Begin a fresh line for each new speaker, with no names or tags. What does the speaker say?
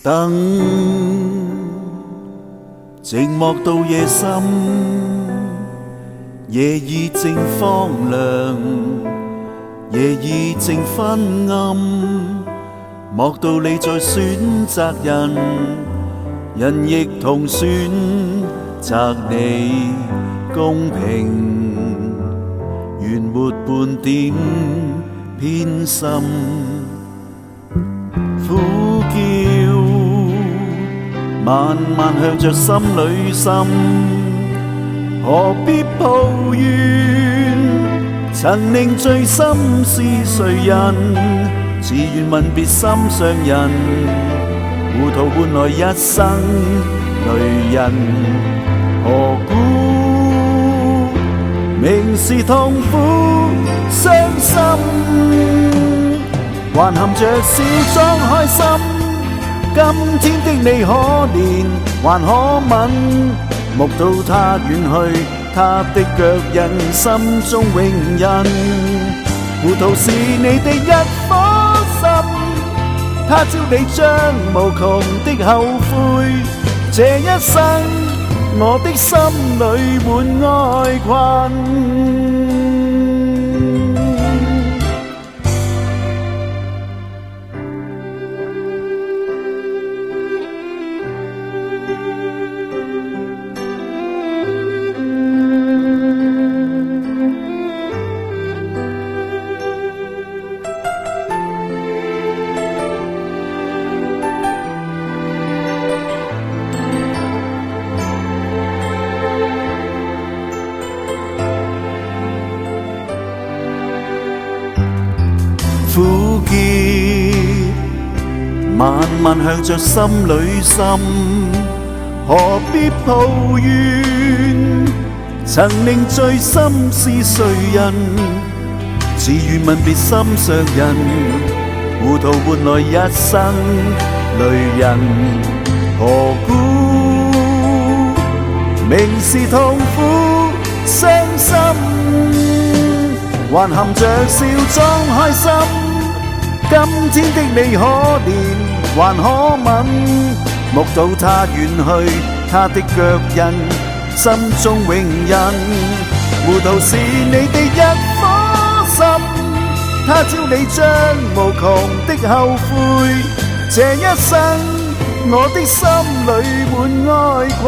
等寂寞到夜深，夜已正荒涼，夜已正昏暗。莫道你在選擇人，人亦同選擇你公平，原沒半點偏心。苦叫慢慢向着心裏滲，何必抱怨？曾凝聚心是誰人？自願吻別心上人，糊塗換來一生淚人。何故明是痛苦傷心，還含着笑裝開心？今天的你可憐還可吻，目睹他遠去，他的腳印心中永印。糊塗是你的一顆心，他朝你將無窮的後悔。這一生我的心裏滿哀困。苦澀慢慢向着心裏滲，何必抱怨？曾凝聚心是誰人？自願吻別心上人，糊塗換來一生淚人。何故明是痛苦傷心，還含着笑裝開心？今天的你可憐還可吻，目睹他遠去，他的腳印心中永印。糊塗是你的一顆心，他朝你將無窮的後悔。這一生我的心裏滿哀困。